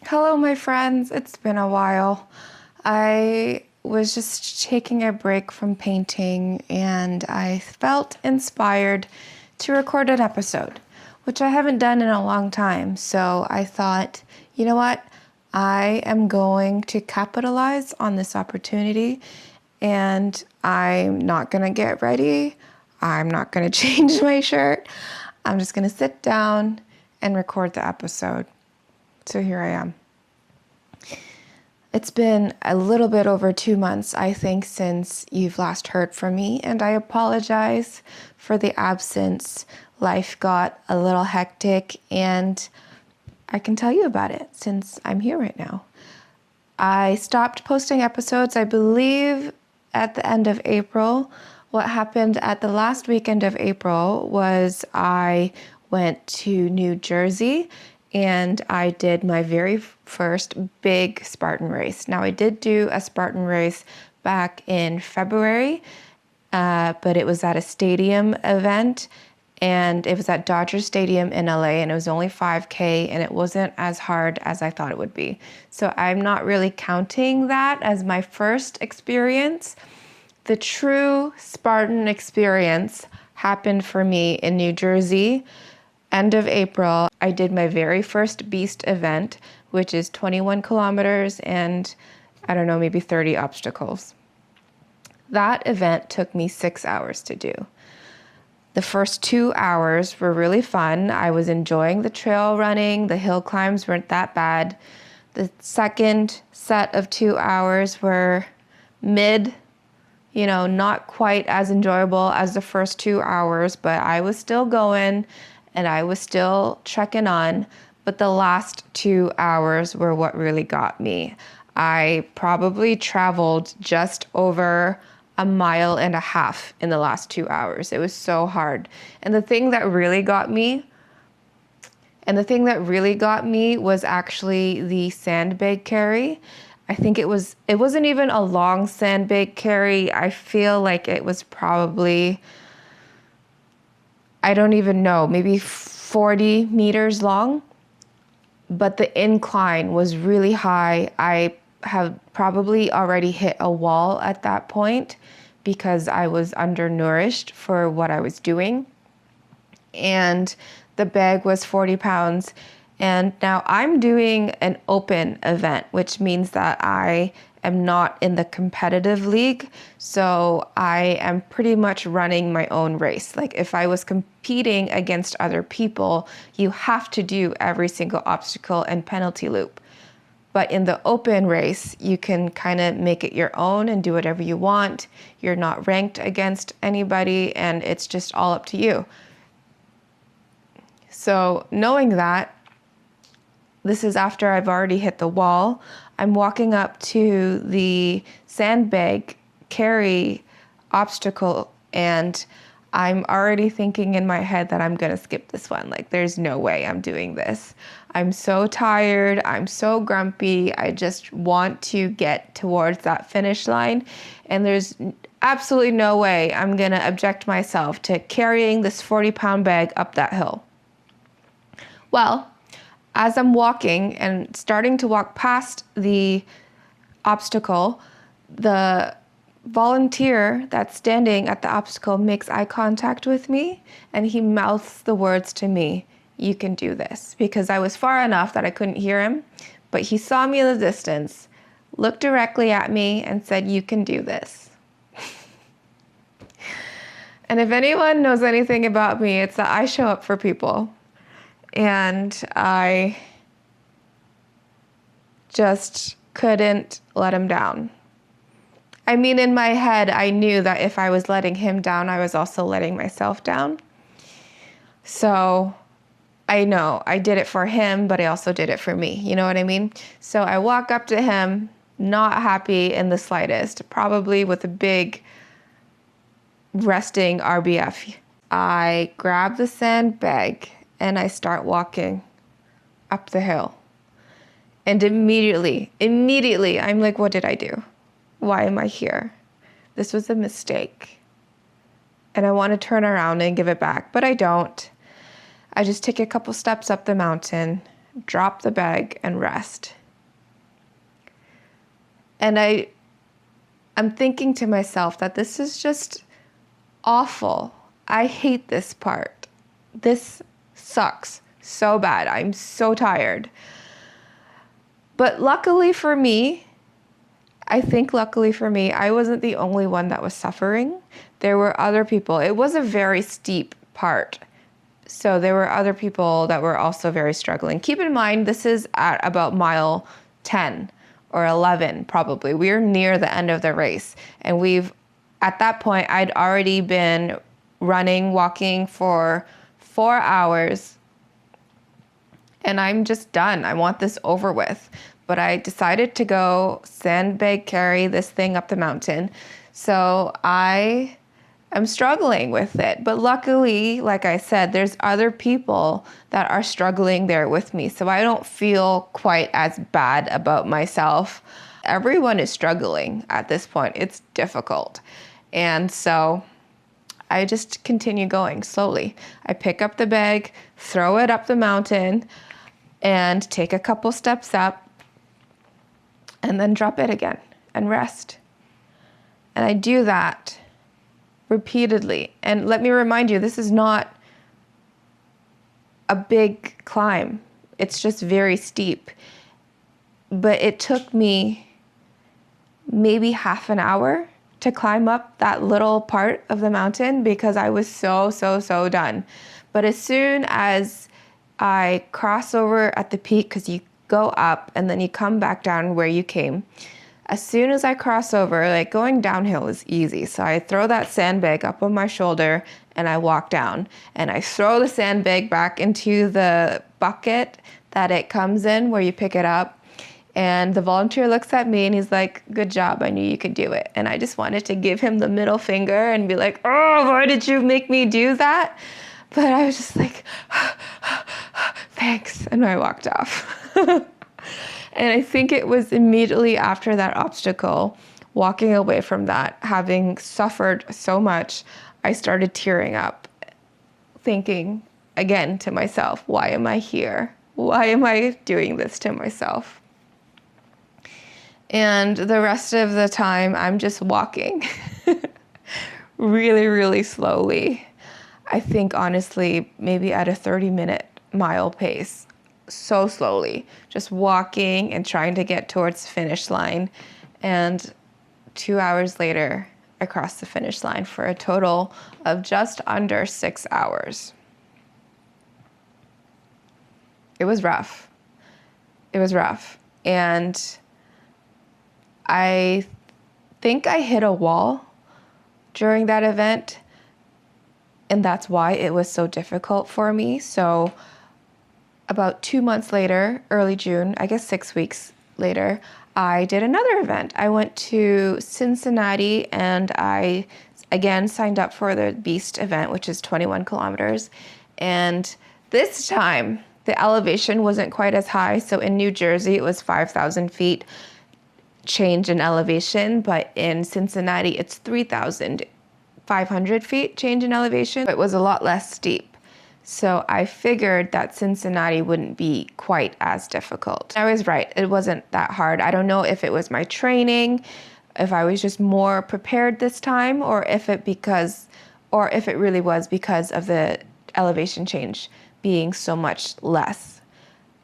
Hello, my friends. It's been a while. I was just taking a break from painting and I felt inspired to record an episode, which I haven't done in a long time. So I thought, you know what? I am going to capitalize on this opportunity and I'm not going to get ready. I'm not going to change my shirt. I'm just going to sit down and record the episode. So here I am. It's been a little bit over 2 months, I think, since you've last heard from me, and I apologize for the absence. Life got a little hectic, and I can tell you about it since I'm here right now. I stopped posting episodes, I believe, at the end of April. What happened at the last weekend of April was I went to New Jersey and I did my very first big Spartan race. Now, I did do a Spartan race back in February, but it was at a stadium event, and it was at Dodger Stadium in LA, and it was only 5K, and it wasn't as hard as I thought it would be. So I'm not really counting that as my first experience. The true Spartan experience happened for me in New Jersey. End of April, I did my very first Beast event, which is 21 kilometers and I don't know, maybe 30 obstacles. That event took me 6 hours to do. The first 2 hours were really fun. I was enjoying the trail running. The hill climbs weren't that bad. The second set of 2 hours were mid, not quite as enjoyable as the first 2 hours, but I was still going and I was still trekking on. But the last 2 hours were what really got me. I probably traveled just over 1.5 miles in the last 2 hours. It was so hard. And the thing that really got me was actually the sandbag carry. I think it wasn't even a long sandbag carry. I feel like it was probably, I don't even know, maybe 40 meters long. But the incline was really high. I have probably already hit a wall at that point because I was undernourished for what I was doing. And the bag was 40 pounds. And now I'm doing an open event, which means that I am not in the competitive league. So I am pretty much running my own race. Like if I was competing against other people, you have to do every single obstacle and penalty loop. But in the open race, you can kind of make it your own and do whatever you want. You're not ranked against anybody and it's just all up to you. So knowing that, this is after I've already hit the wall. I'm walking up to the sandbag carry obstacle and I'm already thinking in my head that I'm gonna skip this one. Like there's no way I'm doing this. I'm so tired, I'm so grumpy. I just want to get towards that finish line. And there's absolutely no way I'm gonna object myself to carrying this 40-pound bag up that hill. Well, as I'm walking and starting to walk past the obstacle, the volunteer that's standing at the obstacle makes eye contact with me and he mouths the words to me, "You can do this," because I was far enough that I couldn't hear him, but he saw me in the distance, looked directly at me and said, "You can do this." And if anyone knows anything about me, it's that I show up for people. And I just couldn't let him down. I mean, in my head, I knew that if I was letting him down, I was also letting myself down. So I know I did it for him, but I also did it for me. You know what I mean? So I walk up to him, not happy in the slightest, probably with a big resting RBF. I grab the sandbag and I start walking up the hill. And immediately, I'm like, what did I do? Why am I here? This was a mistake. And I want to turn around and give it back, but I don't. I just take a couple steps up the mountain, drop the bag, and rest. And I'm thinking to myself that this is just awful. I hate this part. This sucks so bad. I'm so tired. But luckily for me, I wasn't the only one that was suffering. There were other people. It was a very steep part. So there were other people that were also very struggling. Keep in mind, this is at about mile 10 or 11, probably. We're near the end of the race. And at that point, I'd already been running, walking for 4 hours. And I'm just done. I want this over with. But I decided to go sandbag carry this thing up the mountain. So I am struggling with it. But luckily, like I said, there's other people that are struggling there with me. So I don't feel quite as bad about myself. Everyone is struggling at this point. It's difficult. And so I just continue going slowly. I pick up the bag, throw it up the mountain, and take a couple steps up, and then drop it again and rest. And I do that repeatedly. And let me remind you, this is not a big climb. It's just very steep. But it took me maybe half an hour to climb up that little part of the mountain because I was so done. But as soon as I cross over at the peak, because you go up and then you come back down where you came. As soon as I cross over, like going downhill is easy. So I throw that sandbag up on my shoulder and I walk down. And I throw the sandbag back into the bucket that it comes in where you pick it up. And the volunteer looks at me and he's like, "Good job, I knew you could do it." And I just wanted to give him the middle finger and be like, "Oh, why did you make me do that?" But I was just like, "Thanks." And I walked off. And I think it was immediately after that obstacle, walking away from that, having suffered so much, I started tearing up, thinking again to myself, why am I here? Why am I doing this to myself? And the rest of the time, I'm just walking really slowly. I think honestly, maybe at a 30-minute mile pace. So slowly, just walking and trying to get towards the finish line. And 2 hours later, I crossed the finish line for a total of just under 6 hours. It was rough. And I think I hit a wall during that event, and that's why it was so difficult for me. So about 2 months later, early June, I guess 6 weeks later, I did another event. I went to Cincinnati and I again signed up for the Beast event, which is 21 kilometers. And this time the elevation wasn't quite as high. So in New Jersey, it was 5,000 feet change in elevation, but in Cincinnati, it's 3,500 feet change in elevation. It was a lot less steep. So I figured that Cincinnati wouldn't be quite as difficult. I was right. It wasn't that hard. I don't know if it was my training, if I was just more prepared this time, or if it really was because of the elevation change being so much less.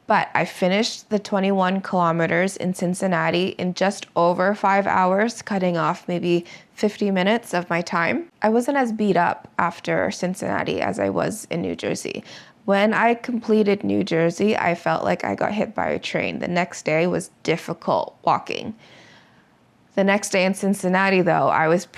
But I finished the 21 kilometers in Cincinnati in just over 5 hours, cutting off maybe 50 minutes of my time. I wasn't as beat up after Cincinnati as I was in New Jersey. When I completed New Jersey, I felt like I got hit by a train. The next day was difficult walking. The next day in Cincinnati, though, I was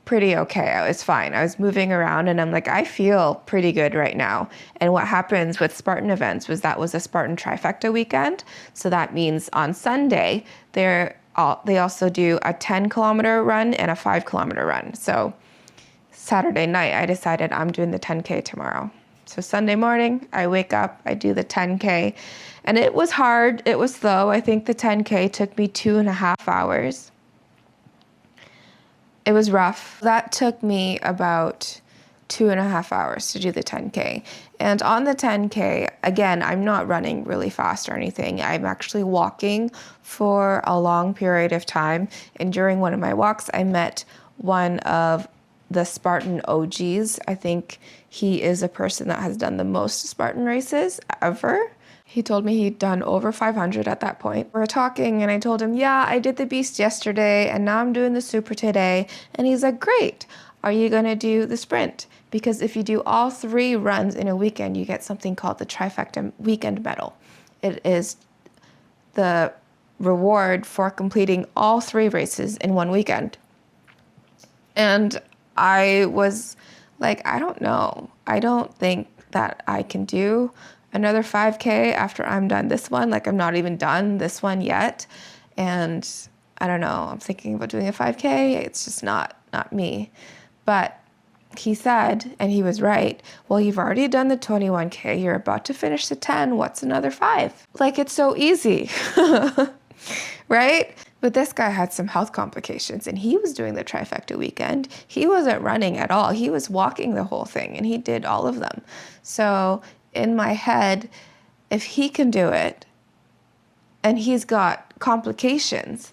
pretty okay. I was fine. I was moving around and I'm like, I feel pretty good right now. And what happens with Spartan events that was a Spartan Trifecta weekend. So that means on Sunday, they also do a 10-kilometer run and a 5-kilometer run. So Saturday night, I decided I'm doing the 10K tomorrow. So Sunday morning, I wake up, I do the 10K. And it was hard. It was slow. I think the 10K took me 2.5 hours. It was rough. That took me about 2.5 hours to do the 10K. And on the 10K, again, I'm not running really fast or anything. I'm actually walking for a long period of time. And during one of my walks, I met one of the Spartan OGs. I think he is a person that has done the most Spartan races ever. He told me he'd done over 500 at that point. We were talking and I told him, yeah, I did the Beast yesterday and now I'm doing the Super today. And he's like, great. Are you going to do the sprint? Because if you do all 3 runs in a weekend, you get something called the Trifecta weekend medal. It is the reward for completing all 3 races in one weekend. And I was like, I don't know. I don't think that I can do another 5K after I'm done this one. Like, I'm not even done this one yet. And I don't know. I'm thinking about doing a 5K. It's just not me. But he said, and he was right, well, you've already done the 21K. You're about to finish the 10. What's another 5? Like, it's so easy, right? But this guy had some health complications and he was doing the Trifecta weekend. He wasn't running at all. He was walking the whole thing and he did all of them. So in my head, if he can do it and he's got complications,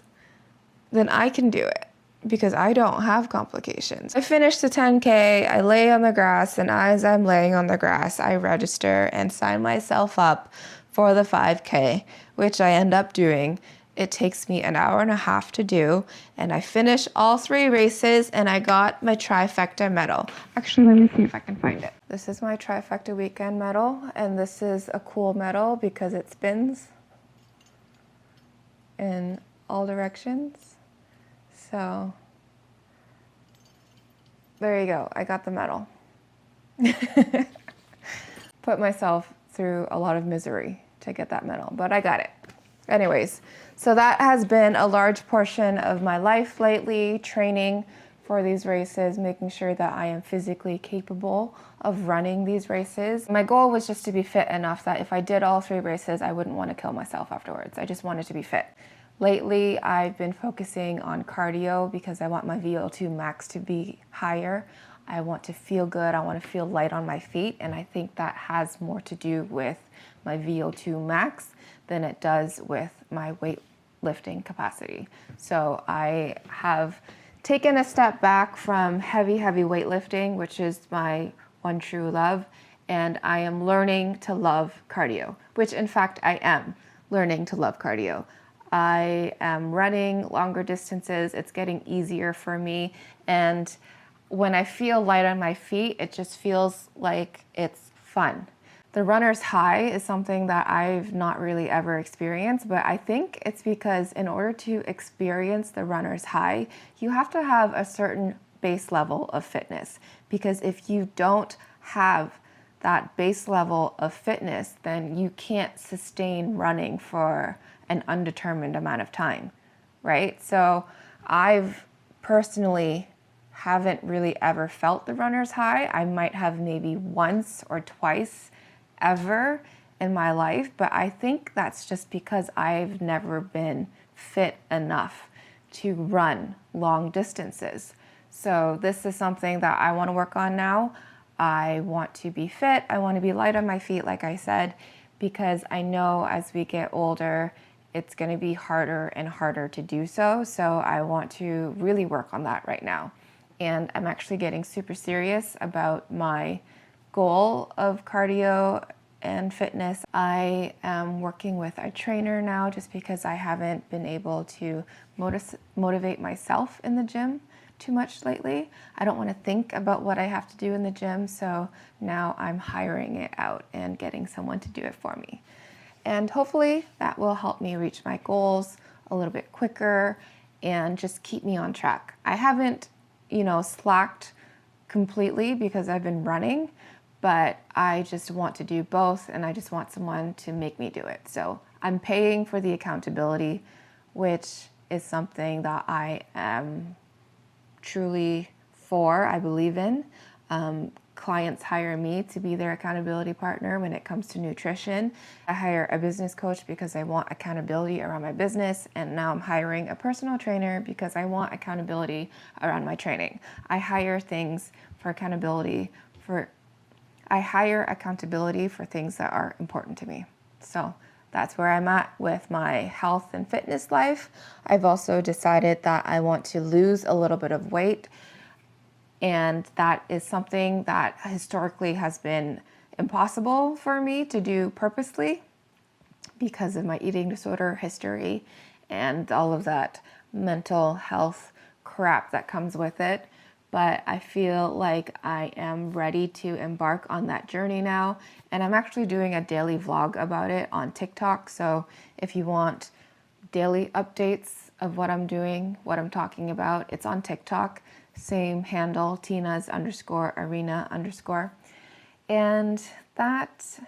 then I can do it because I don't have complications. I finished the 10K, I lay on the grass, and as I'm laying on the grass, I register and sign myself up for the 5K, which I end up doing. It takes me an hour and a half to do, and I finish all 3 races, and I got my Trifecta medal. Actually, let me see if I can find it. This is my Trifecta weekend medal, and this is a cool medal because it spins in all directions. So there you go. I got the medal. Put myself through a lot of misery to get that medal, but I got it. Anyways, so that has been a large portion of my life lately, training for these races, making sure that I am physically capable of running these races. My goal was just to be fit enough that if I did all 3 races, I wouldn't want to kill myself afterwards. I just wanted to be fit. Lately, I've been focusing on cardio because I want my VO2 max to be higher. I want to feel good. I want to feel light on my feet. And I think that has more to do with my VO2 max than it does with my weightlifting capacity. So I have taken a step back from heavy weightlifting, which is my one true love. And I am learning to love cardio, which in fact I am learning to love cardio. I am running longer distances. It's getting easier for me. And when I feel light on my feet, it just feels like it's fun. The runner's high is something that I've not really ever experienced, but I think it's because in order to experience the runner's high, you have to have a certain base level of fitness. Because if you don't have that base level of fitness, then you can't sustain running for an undetermined amount of time, right? So I've personally haven't really ever felt the runner's high. I might have maybe once or twice ever in my life, but I think that's just because I've never been fit enough to run long distances. So this is something that I want to work on now. I want to be fit. I want to be light on my feet, like I said, because I know as we get older, it's going to be harder and harder to do so. So I want to really work on that right now. And I'm actually getting super serious about my goal of cardio and fitness. I am working with a trainer now just because I haven't been able to motivate myself in the gym too much lately. I don't want to think about what I have to do in the gym, so now I'm hiring it out and getting someone to do it for me. And hopefully that will help me reach my goals a little bit quicker and just keep me on track. I haven't, slacked completely because I've been running, but I just want to do both and I just want someone to make me do it. So I'm paying for the accountability, which is something that I am truly for, I believe in. Clients hire me to be their accountability partner when it comes to nutrition. I hire a business coach because I want accountability around my business, and now I'm hiring a personal trainer because I want accountability around my training. I hire things for accountability I hire accountability for things that are important to me. So that's where I'm at with my health and fitness life. I've also decided that I want to lose a little bit of weight. And that is something that historically has been impossible for me to do purposely because of my eating disorder history and all of that mental health crap that comes with it. But I feel like I am ready to embark on that journey now. And I'm actually doing a daily vlog about it on TikTok. So if you want daily updates of what I'm doing, what I'm talking about, it's on TikTok. Same handle, Tina's_arena_. And that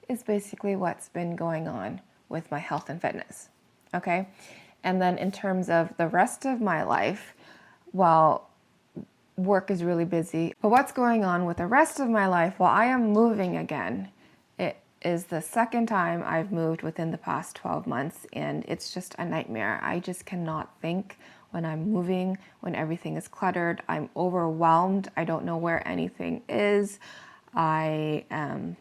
is basically what's been going on with my health and fitness. Okay. And then in terms of the rest of my life, well, work is really busy. But what's going on with the rest of my life? Well, I am moving again. It is the second time I've moved within the past 12 months, and it's just a nightmare. I just cannot think when I'm moving, when everything is cluttered. I'm overwhelmed. I don't know where anything is. I am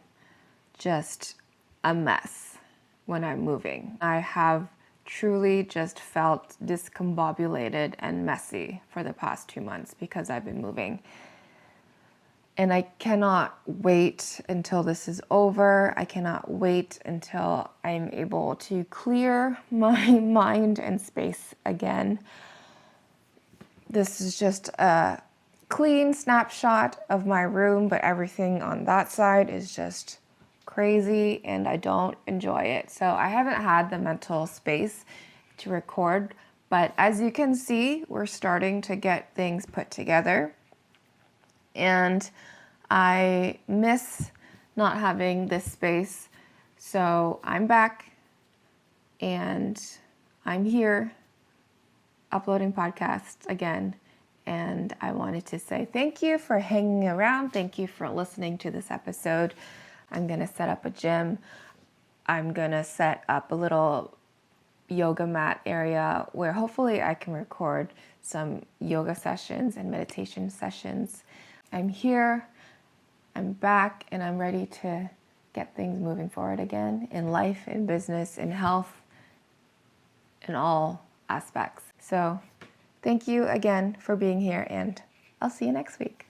just a mess when I'm moving. I have truly just felt discombobulated and messy for the past 2 months because I've been moving. And I cannot wait until this is over. I cannot wait until I'm able to clear my mind and space again. This is just a clean snapshot of my room, but everything on that side is just crazy and I don't enjoy it. So I haven't had the mental space to record, but as you can see, we're starting to get things put together. And I miss not having this space. So I'm back and I'm here uploading podcasts again. And I wanted to say thank you for hanging around. Thank you for listening to this episode. I'm going to set up a gym. I'm going to set up a little yoga mat area where hopefully I can record some yoga sessions and meditation sessions. I'm here, I'm back, and I'm ready to get things moving forward again in life, in business, in health, in all aspects. So thank you again for being here, and I'll see you next week.